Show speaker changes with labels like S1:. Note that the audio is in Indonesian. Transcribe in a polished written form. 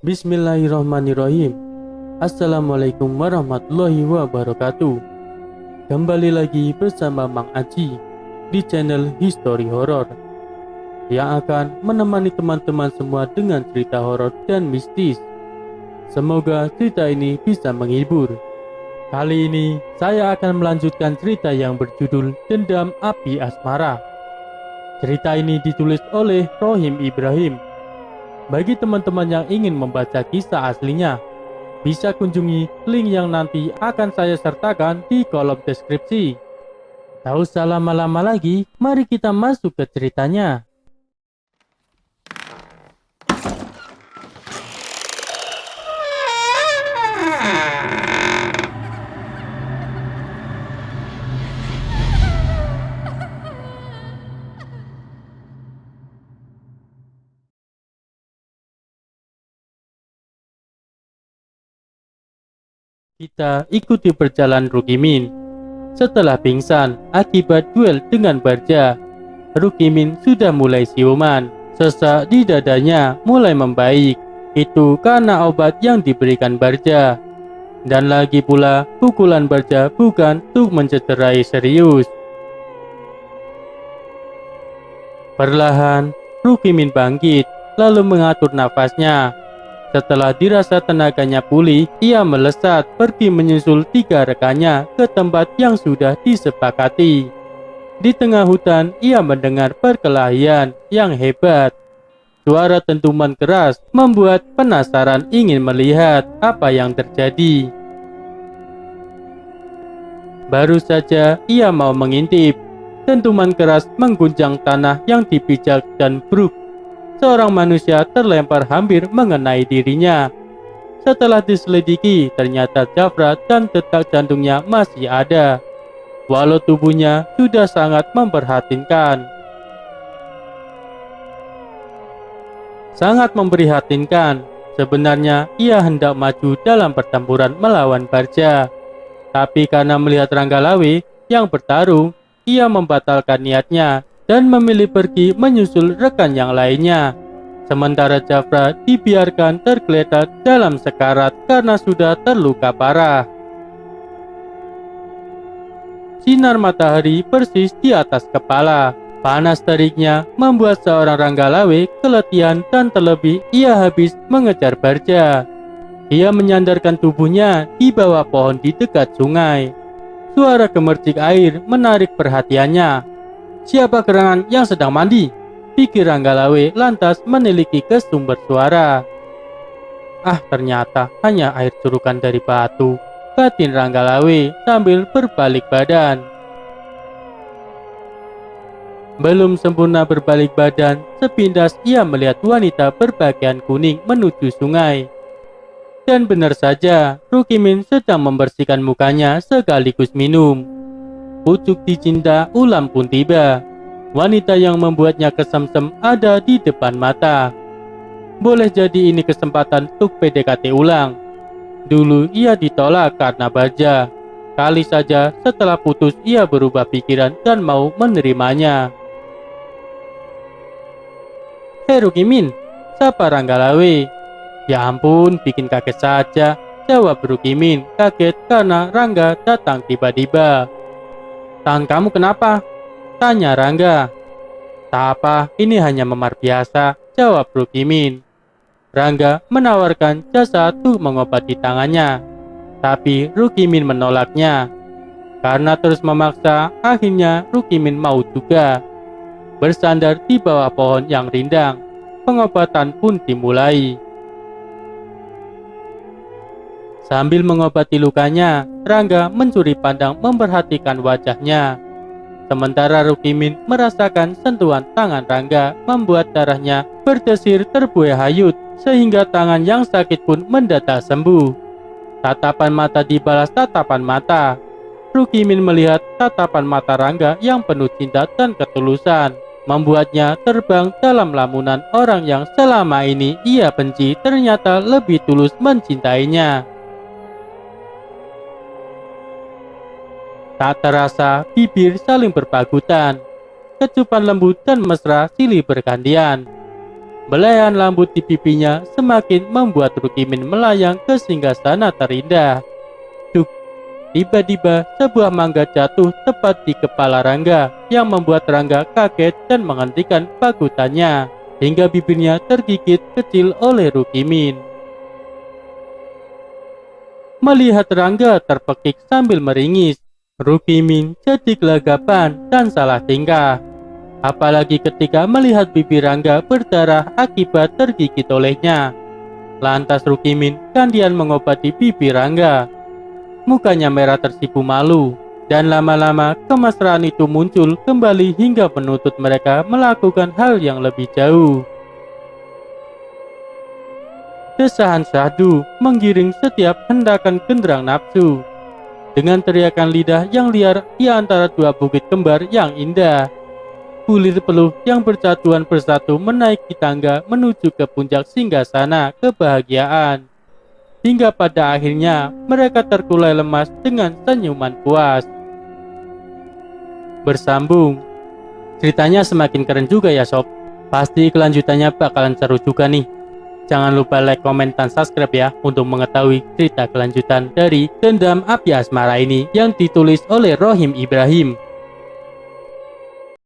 S1: Bismillahirrahmanirrahim. Assalamualaikum warahmatullahi wabarakatuh. Kembali lagi bersama Mang Aji di channel History Horror yang akan menemani teman-teman semua dengan cerita horor dan mistis. Semoga cerita ini bisa menghibur. Kali ini saya akan melanjutkan cerita yang berjudul Dendam Api Asmara. Cerita ini ditulis oleh Rohim Ibrahim. Bagi teman-teman yang ingin membaca kisah aslinya, bisa kunjungi link yang nanti akan saya sertakan di kolom deskripsi. Tak usah lama-lama lagi, mari kita masuk ke ceritanya. Kita ikuti perjalanan Rukimin. Setelah pingsan akibat duel dengan Barja, Rukimin sudah mulai siuman. Sesak di dadanya mulai membaik. Itu karena obat yang diberikan Barja. Dan lagi pula pukulan Barja bukan untuk mencederai serius. Perlahan Rukimin bangkit lalu mengatur nafasnya. Setelah dirasa tenaganya pulih, ia melesat pergi menyusul 3 rekannya ke tempat yang sudah disepakati. Di tengah hutan, ia mendengar perkelahian yang hebat. Suara dentuman keras membuat penasaran ingin melihat apa yang terjadi. Baru saja ia mau mengintip, dentuman keras mengguncang tanah yang dipijak dan bruk. Seorang manusia terlempar hampir mengenai dirinya. Setelah diselidiki, ternyata Jafra dan detak jantungnya masih ada, walau tubuhnya sudah sangat memprihatinkan. Sebenarnya ia hendak maju dalam pertempuran melawan Barja. Tapi karena melihat Ranggalawe yang bertarung, ia membatalkan niatnya dan memilih pergi menyusul rekan yang lainnya. Sementara Jafra dibiarkan tergeletak dalam sekarat karena sudah terluka parah. Sinar matahari persis di atas kepala. Panas teriknya membuat seorang Ranggalawe keletihan dan terlebih ia habis mengejar Barja. Ia menyandarkan tubuhnya di bawah pohon di dekat sungai. Suara gemercik air menarik perhatiannya. Siapa gerangan yang sedang mandi? Pikir Ranggalawe lantas meneliti ke sumber suara. Ternyata hanya air curukan dari batu, batin Ranggalawe sambil berbalik badan. Belum sempurna berbalik badan, sepintas ia melihat wanita berpakaian kuning menuju sungai. Dan benar saja, Rukimin sedang membersihkan mukanya sekaligus minum. Pucuk dicinta ulam pun tiba. Wanita yang membuatnya kesemsem ada di depan mata. Boleh jadi ini kesempatan untuk PDKT ulang. Dulu ia ditolak karena Barja. Kali saja setelah putus ia berubah pikiran dan mau menerimanya. "Hei Rukimin," sapa Ranggalawe. "Ya ampun, bikin kaget saja," jawab Rukimin kaget karena Rangga datang tiba-tiba. "Tangan kamu kenapa?" tanya Rangga. "Tak apa, ini hanya memar biasa," jawab Rukimin. Rangga menawarkan jasa untuk mengobati tangannya, tapi Rukimin menolaknya. Karena terus memaksa, akhirnya Rukimin mau juga. Bersandar di bawah pohon yang rindang, pengobatan pun dimulai. Sambil mengobati lukanya, Rangga mencuri pandang memperhatikan wajahnya. Sementara Rukimin merasakan sentuhan tangan Rangga membuat darahnya berdesir terbuai hayut sehingga tangan yang sakit pun mendadak sembuh. Tatapan mata dibalas tatapan mata. Rukimin melihat tatapan mata Rangga yang penuh cinta dan ketulusan, membuatnya terbang dalam lamunan orang yang selama ini ia benci ternyata lebih tulus mencintainya. Tak terasa bibir saling berpagutan. Kecupan lembut dan mesra silih bergantian. Belayan rambut di pipinya semakin membuat Rukimin melayang ke singgasana terindah. Cuk, tiba-tiba sebuah mangga jatuh tepat di kepala Rangga yang membuat Rangga kaget dan menghentikan pagutannya hingga bibirnya tergigit kecil oleh Rukimin. Melihat Rangga terpekik sambil meringis, Rukimin jadi gelagapan dan salah tingkah. Apalagi ketika melihat bibir Rangga berdarah akibat tergigit olehnya. Lantas Rukimin gantian mengobati bibir Rangga. Mukanya merah tersipu malu, dan lama-lama kemesraan itu muncul kembali hingga menuntut mereka melakukan hal yang lebih jauh. Desahan syahdu menggiring setiap hendakan genderang nafsu. Dengan teriakan lidah yang liar di antara dua bukit kembar yang indah, bulir peluh yang berjatuhan bersatu menaiki tangga menuju ke puncak singgasana kebahagiaan. Hingga pada akhirnya mereka terkulai lemas dengan senyuman puas. Bersambung. Ceritanya semakin keren juga ya sob. Pasti kelanjutannya bakalan seru juga nih. Jangan lupa like, komen, dan subscribe ya untuk mengetahui cerita kelanjutan dari Dendam Api Asmara ini yang ditulis oleh Rohim Ibrahim.